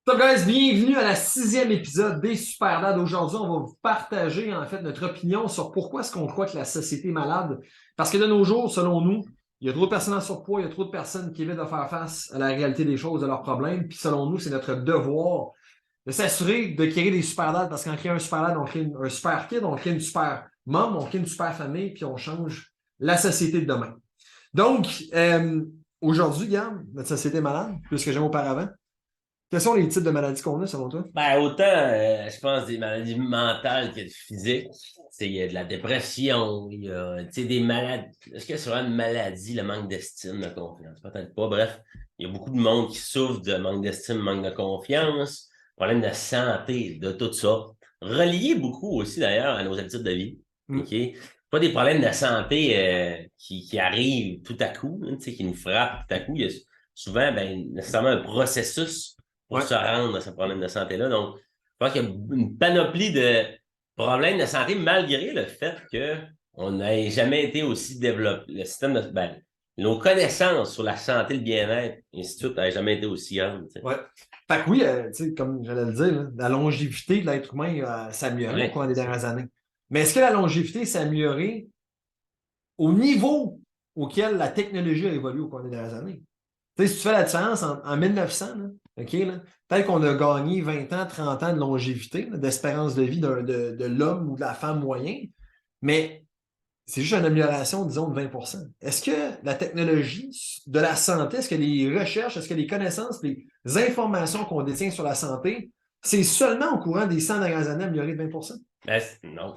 So guys, bienvenue à la 6e épisode des Super Dads. Aujourd'hui, on va vous partager en fait notre opinion sur pourquoi est-ce qu'on croit que la société est malade. Parce que de nos jours, selon nous, il y a trop de personnes en surpoids, il y a trop de personnes qui évitent de faire face à la réalité des choses, de leurs problèmes. Puis selon nous, c'est notre devoir de s'assurer de créer des super dads parce qu'en créant un super dad, on crée un super kid, on crée une super mom, on crée une super famille, puis on change la société de demain. Donc, aujourd'hui, Gab, notre société est malade, plus que jamais auparavant. Quels sont les types de maladies qu'on a, selon toi? Ben, autant, je pense, des maladies mentales que physiques. Il y a de la dépression, il y a des maladies. Est-ce que c'est vraiment une maladie, le manque d'estime, de confiance? Peut-être pas. Bref, il y a beaucoup de monde qui souffre de manque d'estime, manque de confiance, problème de santé, de tout ça. Relié beaucoup aussi, d'ailleurs, à nos habitudes de vie. OK? Pas des problèmes de santé qui arrivent tout à coup, hein, qui nous frappent tout à coup. Il y a souvent, nécessairement un processus pour se rendre à ce problème de santé-là. Donc, je pense qu'il y a une panoplie de problèmes de santé malgré le fait qu'on n'ait jamais été aussi développé. Le système de. Nos connaissances sur la santé, le bien-être, et ainsi de suite, n'avaient jamais été aussi grandes. Ouais. Fait que oui, comme j'allais le dire, là, la longévité de l'être humain s'est améliorée au cours des dernières années. Mais est-ce que la longévité s'est améliorée au niveau auquel la technologie a évolué au cours des dernières années? Si tu fais la différence en 1900, là, peut-être qu'on a gagné 20 ans, 30 ans de longévité, d'espérance de vie de l'homme ou de la femme moyen, mais c'est juste une amélioration, disons, de 20%. Est-ce que la technologie de la santé, est-ce que les recherches, est-ce que les connaissances, les informations qu'on détient sur la santé, c'est seulement au courant des 100 dernières années amélioré de 20%? Non.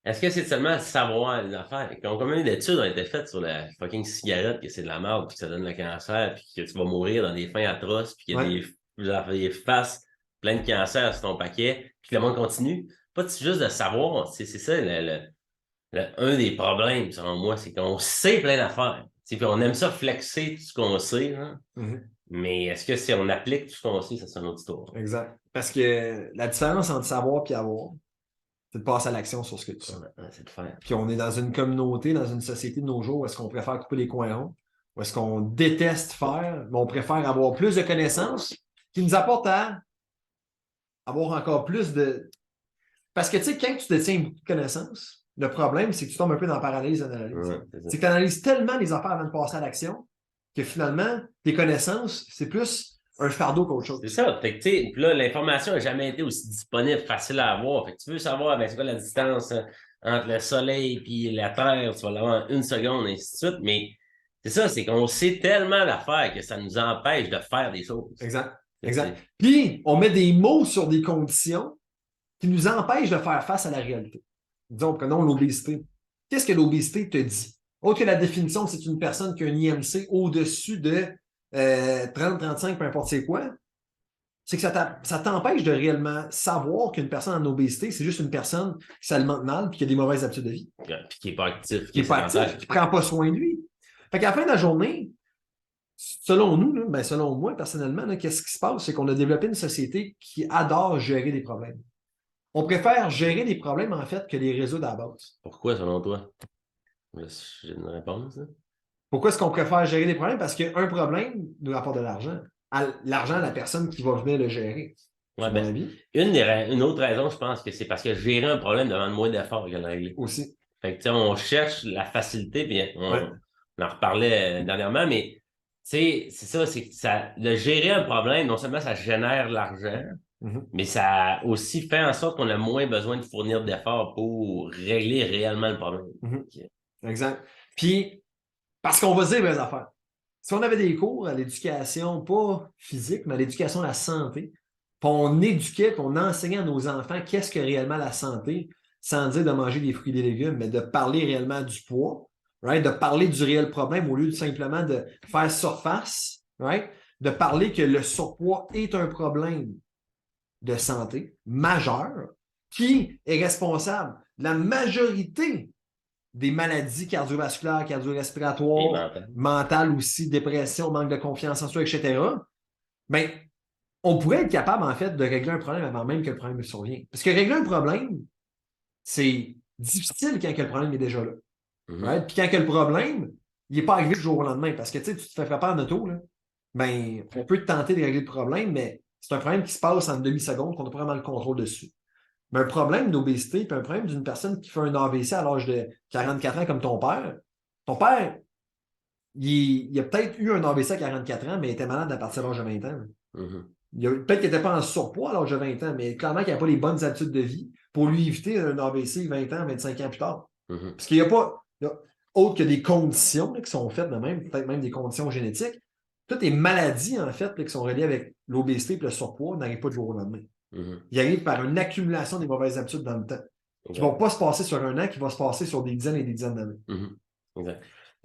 Est-ce que c'est seulement savoir les affaires? Combien d'études ont été faites sur la fucking cigarette, que c'est de la merde, puis que ça donne le cancer, puis que tu vas mourir dans des fins atroces, puis qu'il y a des faces plein de cancer sur ton paquet, puis que le monde continue? Pas juste de savoir, c'est ça un des problèmes, selon moi, c'est qu'on sait plein d'affaires. Puis on aime ça flexer tout ce qu'on sait, hein? Mais est-ce que si on applique tout ce qu'on sait, ça c'est une autre histoire? Exact. Parce que la différence entre savoir et avoir, c'est de passer à l'action sur ce que tu sais. C'est de faire. Puis on est dans une communauté, dans une société de nos jours où est-ce qu'on préfère couper les coins ronds, où est-ce qu'on déteste faire, mais on préfère avoir plus de connaissances qui nous apportent à avoir encore plus de. Parce que tu sais, quand tu détiens beaucoup de connaissances, le problème, c'est que tu tombes un peu dans la paralyse d'analyse. C'est que tu analyses tellement les affaires avant de passer à l'action que finalement, tes connaissances, c'est plus un fardeau qu'autre chose. C'est ça. Fait que, tu sais, là, l'information n'a jamais été aussi disponible, facile à avoir. Fait que tu veux savoir, c'est quoi la distance entre le soleil et la Terre, tu vas l'avoir en une seconde, et ainsi de suite. Mais c'est ça, c'est qu'on sait tellement d'affaires que ça nous empêche de faire des choses. Exact. Exact. Puis, on met des mots sur des conditions qui nous empêchent de faire face à la réalité. Disons, prenons l'obésité. Qu'est-ce que l'obésité te dit? Autre que la définition, c'est une personne qui a un IMC au-dessus de 30, 35, peu importe c'est quoi, c'est que ça t'empêche de réellement savoir qu'une personne en obésité, c'est juste une personne qui s'alimente mal et qui a des mauvaises habitudes de vie. Puis qui n'est pas actif. Qui n'est pas actif, qui ne prend pas soin de lui. Fait qu'à la fin de la journée, selon nous, là, selon moi personnellement, qu'est-ce qui se passe? C'est qu'on a développé une société qui adore gérer des problèmes. On préfère gérer des problèmes, en fait, que les résoudre à la base. Pourquoi, selon toi? J'ai une réponse. Hein? Pourquoi est-ce qu'on préfère gérer des problèmes? Parce qu'un problème nous rapporte de l'argent. L'argent à la personne qui va venir le gérer. Ouais, mon avis. Une autre raison, je pense que c'est parce que gérer un problème demande moins d'efforts que le régler. Aussi. Fait que, on cherche la facilité, puis on en reparlait dernièrement, mais c'est ça, c'est que de gérer un problème, non seulement ça génère de l'argent, mais ça aussi fait en sorte qu'on a moins besoin de fournir d'efforts pour régler réellement le problème. Exact. Puis, parce qu'on va dire les affaires. Si on avait des cours à l'éducation, pas physique, mais à l'éducation à la santé, puis on éduquait, puis on enseignait à nos enfants qu'est-ce que réellement la santé, sans dire de manger des fruits et des légumes, mais de parler réellement du poids, right? De parler du réel problème au lieu de simplement de faire surface, right? De parler que le surpoids est un problème de santé majeur qui est responsable de la majorité des maladies cardiovasculaires, cardio-respiratoires, mentales aussi, dépression, manque de confiance en soi, etc., bien, on pourrait être capable, en fait, de régler un problème avant même que le problème survienne. Parce que régler un problème, c'est difficile quand le problème est déjà là. Right? Puis quand le problème, il n'est pas arrivé du jour au lendemain. Parce que tu te fais frapper en auto, là. ben, on peut tenter de régler le problème, mais c'est un problème qui se passe en une demi-seconde qu'on n'a pas vraiment le contrôle dessus. Mais un problème d'obésité, puis un problème d'une personne qui fait un AVC à l'âge de 44 ans comme ton père, il a peut-être eu un AVC à 44 ans, mais il était malade à partir de l'âge de 20 ans. Peut-être qu'il n'était pas en surpoids à l'âge de 20 ans, mais clairement qu'il n'avait pas les bonnes habitudes de vie pour lui éviter un AVC 20 ans, 25 ans plus tard. Parce qu'il n'y a pas, autre que des conditions là, qui sont faites de même, peut-être même des conditions génétiques, toutes les maladies, en fait, là, qui sont reliées avec l'obésité et le surpoids n'arrivent pas du jour au lendemain. Ils arrivent par une accumulation des mauvaises habitudes dans le temps. Qui ne vont pas se passer sur un an, qui vont se passer sur des dizaines et des dizaines d'années.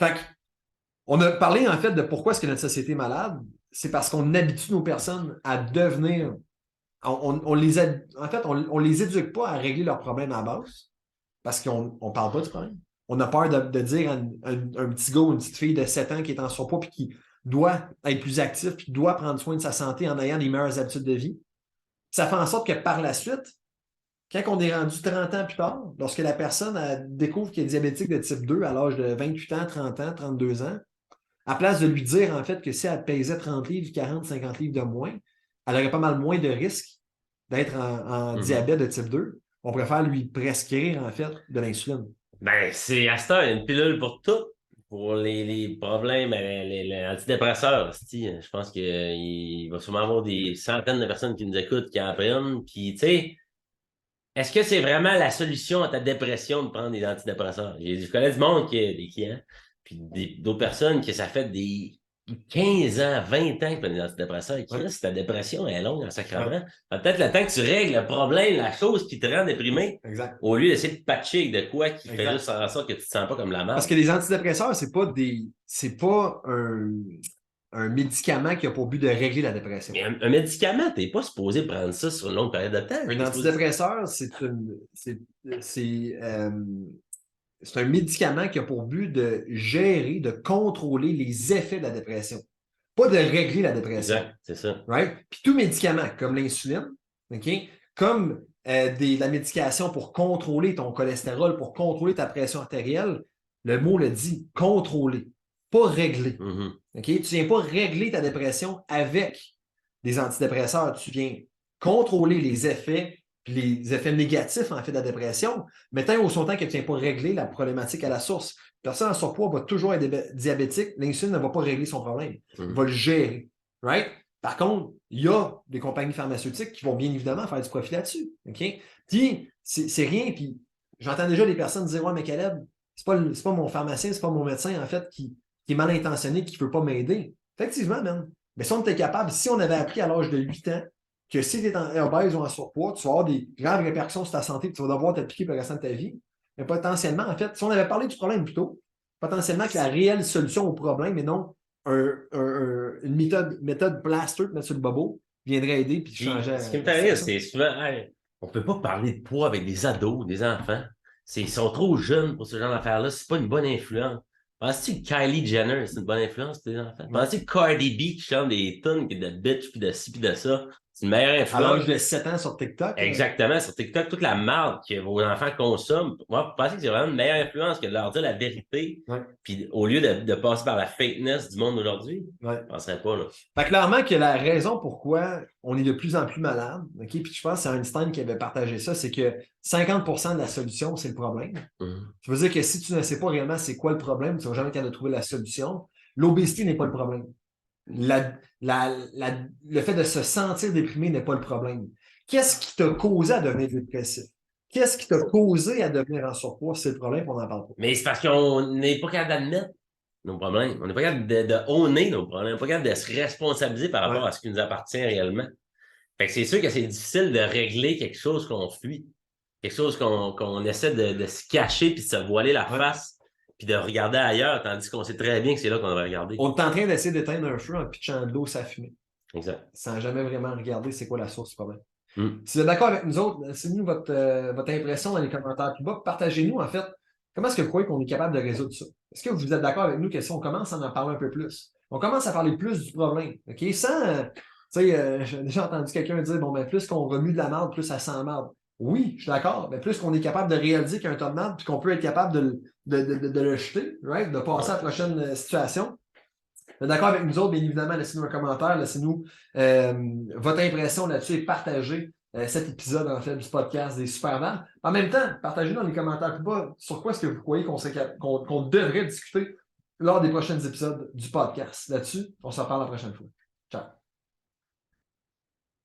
Fait on a parlé, en fait, de pourquoi est-ce que notre société est malade. C'est parce qu'on habitue nos personnes à devenir... on les éduque pas à régler leurs problèmes à la base parce qu'on ne parle pas du problème. On a peur de dire à un petit gars ou une petite fille de 7 ans qui est en surpoids et qui doit être plus actif puis qui doit prendre soin de sa santé en ayant les meilleures habitudes de vie. Ça fait en sorte que par la suite, quand on est rendu 30 ans plus tard, lorsque la personne découvre qu'elle est diabétique de type 2 à l'âge de 28 ans, 30 ans, 32 ans, à place de lui dire en fait que si elle pesait 30 livres, 40, 50 livres de moins, elle aurait pas mal moins de risques d'être en diabète de type 2. On préfère lui prescrire en fait de l'insuline. Ben, c'est à ce temps une pilule pour tout. Pour les problèmes, les antidépresseurs, je pense qu'il va sûrement avoir des centaines de personnes qui nous écoutent, qui en prennent. Puis, tu sais, est-ce que c'est vraiment la solution à ta dépression de prendre des antidépresseurs? Je connais du monde qui a des clients, puis d'autres personnes que ça fait des 15 ans, 20 ans qu'ils prennent des antidépresseurs. Et si ta dépression est longue en sacrament, peut-être le temps que tu règles le problème, la chose qui te rend déprimé, au lieu d'essayer de patcher avec de quoi qui fait juste en sorte que tu te sens pas comme la merde. Parce que les antidépresseurs, c'est pas un médicament qui a pour but de régler la dépression. Mais un médicament, t'es pas supposé prendre ça sur une longue période de temps. Un antidépresseur, c'est un médicament qui a pour but de gérer, de contrôler les effets de la dépression. Pas de régler la dépression. Exact, c'est ça. Right? Puis tout médicament, comme l'insuline, okay? Comme la médication pour contrôler ton cholestérol, pour contrôler ta pression artérielle, le mot le dit, contrôler, pas régler. Okay? Tu ne viens pas régler ta dépression avec des antidépresseurs, tu viens contrôler les effets puis les effets négatifs, en fait, de la dépression, mais tant au son temps que tu ne viens pas régler la problématique à la source. La personne en surpoids va toujours être diabétique, l'insuline ne va pas régler son problème. Il va le gérer. Right? Par contre, il y a des compagnies pharmaceutiques qui vont bien évidemment faire du profit là-dessus. Okay? Puis, c'est rien. Puis, j'entends déjà des personnes dire ouais, mais Caleb, c'est pas mon pharmacien, c'est pas mon médecin, en fait, qui est mal intentionné, qui ne veut pas m'aider. Effectivement, man. Mais si on était capable, si on avait appris à l'âge de 8 ans, que si tu es en obèse ou en surpoids, tu vas avoir des graves répercussions sur ta santé, tu vas devoir te piquer pour le restant de ta vie. Mais potentiellement, en fait, si on avait parlé du problème plus tôt, potentiellement que la réelle solution au problème, et non une méthode plaster de mettre sur le bobo, viendrait aider puis changer. Ce qui me fait rire, c'est souvent, on ne peut pas parler de poids avec des ados, des enfants. Ils sont trop jeunes pour ce genre d'affaires-là. C'est pas une bonne influence. Penses-tu que Kylie Jenner, c'est une bonne influence pour les enfants? Penses-tu que Cardi B qui chante des tunes de bitch, puis de ci, puis de ça, c'est une meilleure influence? À l'âge de 7 ans sur TikTok. Exactement, sur TikTok, toute la marde que vos enfants consomment. Moi, je pense que c'est vraiment une meilleure influence que de leur dire la vérité. Puis au lieu de passer par la fakeness du monde d'aujourd'hui, je ne penserais pas. Là. Fait clairement que la raison pourquoi on est de plus en plus malade, puis je pense que c'est Einstein qui avait partagé ça, c'est que 50% de la solution, c'est le problème. Ça veut dire que si tu ne sais pas réellement c'est quoi le problème, tu ne vas jamais être capable de trouver la solution. L'obésité n'est pas le problème. Le fait de se sentir déprimé n'est pas le problème. Qu'est-ce qui t'a causé à devenir dépressif? Qu'est-ce qui t'a causé à devenir en surpoids? C'est le problème qu'on n'en parle pas. Mais c'est parce qu'on n'est pas capable d'admettre nos problèmes. On n'est pas capable de honner nos problèmes. On n'est pas capable de se responsabiliser par rapport à ce qui nous appartient réellement. Fait que c'est sûr que c'est difficile de régler quelque chose qu'on fuit. Quelque chose qu'on essaie de se cacher puis de se voiler la face puis de regarder ailleurs, tandis qu'on sait très bien que c'est là qu'on va regarder. On est en train d'essayer d'éteindre un feu en pitchant de l'eau sa fumée. Exact. Sans jamais vraiment regarder c'est quoi la source du problème. Si vous êtes d'accord avec nous autres, laissez-nous votre impression dans les commentaires plus bas. Partagez-nous, en fait, comment est-ce que vous croyez qu'on est capable de résoudre ça? Est-ce que vous êtes d'accord avec nous que si on commence à en parler un peu plus, on commence à parler plus du problème, OK? Sans, j'ai déjà entendu quelqu'un dire, bon, ben, plus qu'on remue de la marde, plus ça sent marde. Oui, je suis d'accord, mais plus qu'on est capable de réaliser qu'il y a un tas de marde, puis qu'on peut être capable de le jeter, right? De passer à la prochaine situation, Vous êtes d'accord avec nous autres, bien évidemment, laissez-nous un commentaire, laissez-nous votre impression là-dessus et partagez cet épisode, en fait, du podcast des Superman. En même temps, partagez dans les commentaires plus bas sur quoi est-ce que vous croyez qu'on devrait discuter lors des prochains épisodes du podcast. Là-dessus, on se reparle la prochaine fois. Ciao.